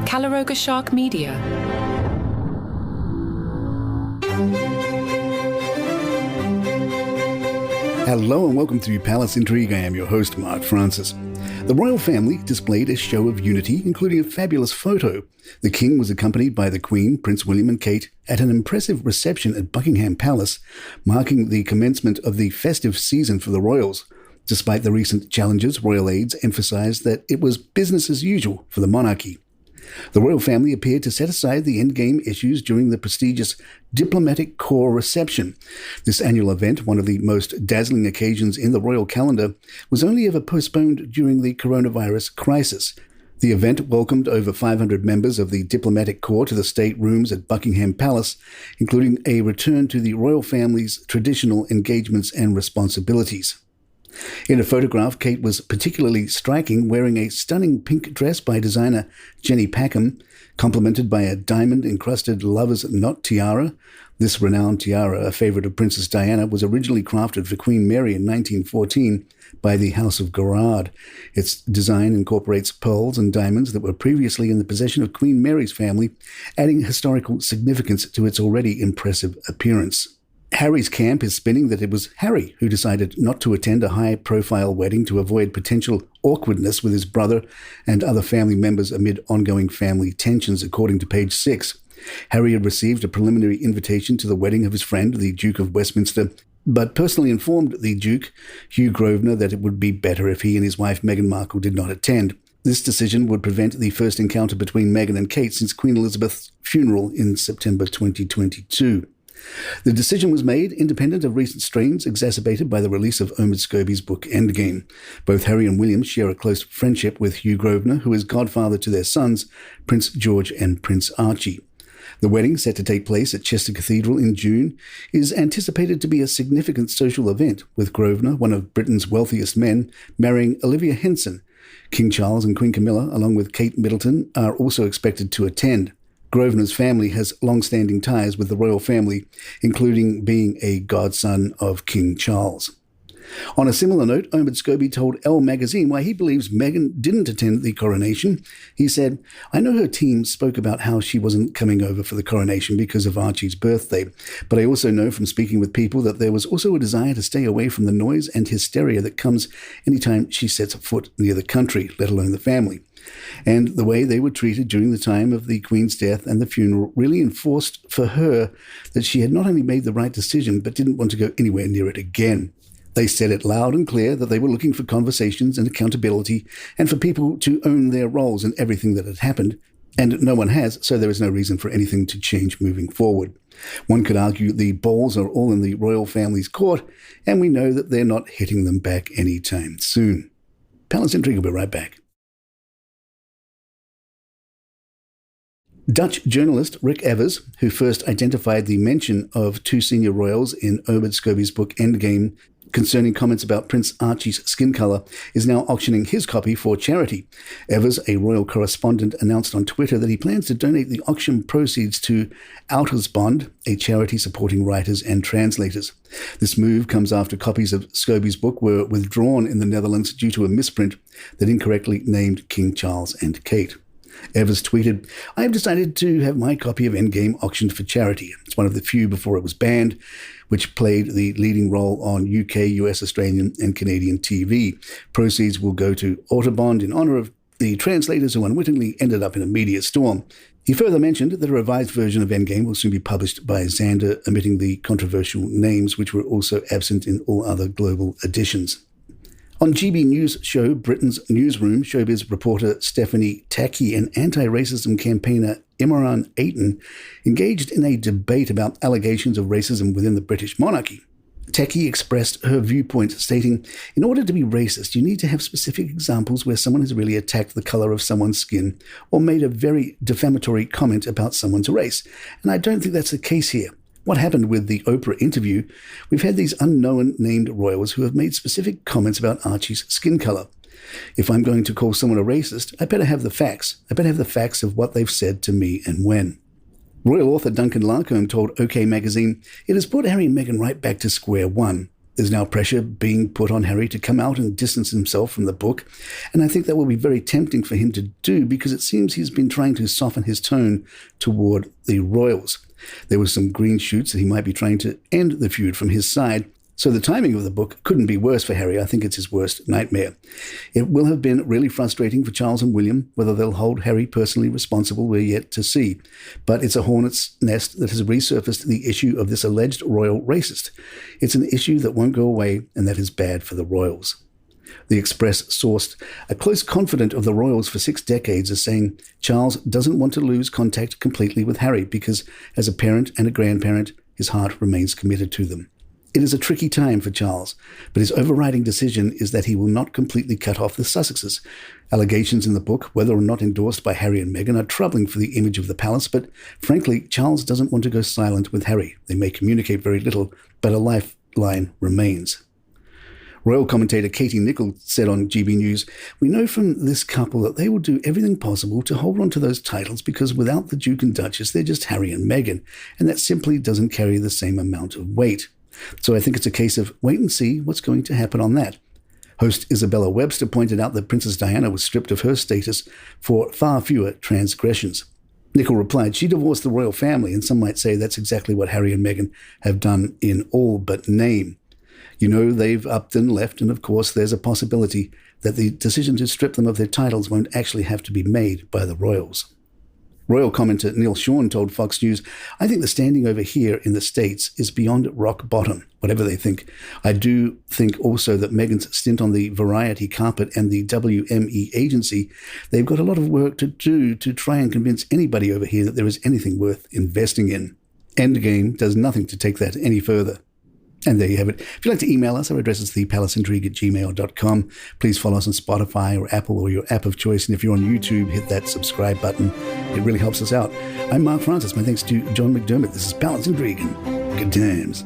Calaroga Shark Media. Hello and welcome to Palace Intrigue. I am your host, Mark Francis. The royal family displayed a show of unity, including a fabulous photo. The king was accompanied by the Queen, Prince William and Kate at an impressive reception at Buckingham Palace, marking the commencement of the festive season for the royals. Despite the recent challenges, royal aides emphasized that it was business as usual for the monarchy. The royal family appeared to set aside the Endgame issues during the prestigious Diplomatic Corps reception. This annual event, one of the most dazzling occasions in the royal calendar, was only ever postponed during the coronavirus crisis. The event welcomed over 500 members of the Diplomatic Corps to the state rooms at Buckingham Palace, including a return to the royal family's traditional engagements and responsibilities. In a photograph, Kate was particularly striking, wearing a stunning pink dress by designer Jenny Packham, complemented by a diamond-encrusted lover's knot tiara. This renowned tiara, a favorite of Princess Diana, was originally crafted for Queen Mary in 1914 by the House of Gerard. Its design incorporates pearls and diamonds that were previously in the possession of Queen Mary's family, adding historical significance to its already impressive appearance. Harry's camp is spinning that it was Harry who decided not to attend a high-profile wedding to avoid potential awkwardness with his brother and other family members amid ongoing family tensions, according to page 6. Harry had received a preliminary invitation to the wedding of his friend, the Duke of Westminster, but personally informed the Duke, Hugh Grosvenor, that it would be better if he and his wife Meghan Markle did not attend. This decision would prevent the first encounter between Meghan and Kate since Queen Elizabeth's funeral in September 2022. The decision was made independent of recent strains exacerbated by the release of Omid Scobie's book Endgame. Both Harry and William share a close friendship with Hugh Grosvenor, who is godfather to their sons, Prince George and Prince Archie. The wedding, set to take place at Chester Cathedral in June, is anticipated to be a significant social event, with Grosvenor, one of Britain's wealthiest men, marrying Olivia Henson. King Charles and Queen Camilla, along with Kate Middleton, are also expected to attend. Grosvenor's family has long-standing ties with the royal family, including being a godson of King Charles. On a similar note, Omid Scobie told Elle magazine why he believes Meghan didn't attend the coronation. He said, "I know her team spoke about how she wasn't coming over for the coronation because of Archie's birthday, but I also know from speaking with people that there was also a desire to stay away from the noise and hysteria that comes anytime she sets foot near the country, let alone the family. And the way they were treated during the time of the Queen's death and the funeral really enforced for her that she had not only made the right decision, but didn't want to go anywhere near it again. They said it loud and clear that they were looking for conversations and accountability and for people to own their roles in everything that had happened, and no one has, so there is no reason for anything to change moving forward. One could argue the balls are all in the royal family's court, and we know that they're not hitting them back anytime soon." Palace Intrigue will be right back. Dutch journalist Rick Evers, who first identified the mention of two senior royals in Omid Scobie's book Endgame concerning comments about Prince Archie's skin colour, is now auctioning his copy for charity. Evers, a royal correspondent, announced on Twitter that he plans to donate the auction proceeds to Outersbond, a charity supporting writers and translators. This move comes after copies of Scobie's book were withdrawn in the Netherlands due to a misprint that incorrectly named King Charles and Kate. Evers tweeted, "I have decided to have my copy of Endgame auctioned for charity. It's one of the few before it was banned, which played the leading role on UK, US, Australian and Canadian TV. Proceeds will go to Outersbond in honour of the translators who unwittingly ended up in a media storm." He further mentioned that a revised version of Endgame will soon be published by Xander, omitting the controversial names which were also absent in all other global editions. On GB News show Britain's Newsroom, showbiz reporter Stephanie Tacky and anti-racism campaigner Imran Aiton engaged in a debate about allegations of racism within the British monarchy. Tacky expressed her viewpoint, stating, "In order to be racist, you need to have specific examples where someone has really attacked the colour of someone's skin or made a very defamatory comment about someone's race. And I don't think that's the case here. What happened with the Oprah interview, we've had these unknown named royals who have made specific comments about Archie's skin colour. If I'm going to call someone a racist, I better have the facts. I better have the facts of what they've said to me and when." Royal author Duncan Larcombe told OK Magazine, "It has put Harry and Meghan right back to square one. There's now pressure being put on Harry to come out and distance himself from the book, and I think that will be very tempting for him to do because it seems he's been trying to soften his tone toward the royals. There were some green shoots that he might be trying to end the feud from his side, so the timing of the book couldn't be worse for Harry. I think it's his worst nightmare. It will have been really frustrating for Charles and William. Whether they'll hold Harry personally responsible, we're yet to see. But it's a hornet's nest that has resurfaced the issue of this alleged royal racist. It's an issue that won't go away, and that is bad for the royals. The Express sourced a close confidant of the royals for 6 decades as saying Charles doesn't want to lose contact completely with Harry because, as a parent and a grandparent, his heart remains committed to them. It is a tricky time for Charles, but his overriding decision is that he will not completely cut off the Sussexes. Allegations in the book, whether or not endorsed by Harry and Meghan, are troubling for the image of the palace, but frankly, Charles doesn't want to go silent with Harry. They may communicate very little, but a lifeline remains. Royal commentator Katie Nicholl said on GB News, "We know from this couple that they will do everything possible to hold on to those titles because without the Duke and Duchess, they're just Harry and Meghan, and that simply doesn't carry the same amount of weight. So I think it's a case of wait and see what's going to happen on that." Host Isabella Webster pointed out that Princess Diana was stripped of her status for far fewer transgressions. Nicholl replied, "She divorced the royal family, and some might say that's exactly what Harry and Meghan have done in all but name. You know, they've upped and left, and of course there's a possibility that the decision to strip them of their titles won't actually have to be made by the royals." Royal commentator Neil Sean told Fox News, "I think the standing over here in the States is beyond rock bottom, whatever they think. I do think also that Meghan's stint on the Variety carpet and the WME agency, they've got a lot of work to do to try and convince anybody over here that there is anything worth investing in. Endgame does nothing to take that any further." And there you have it. If you'd like to email us, our address is thepalaceintrigue@gmail.com. Please follow us on Spotify or Apple or your app of choice. And if you're on YouTube, hit that subscribe button. It really helps us out. I'm Mark Francis. My thanks to John McDermott. This is Palace Intrigue, and good times.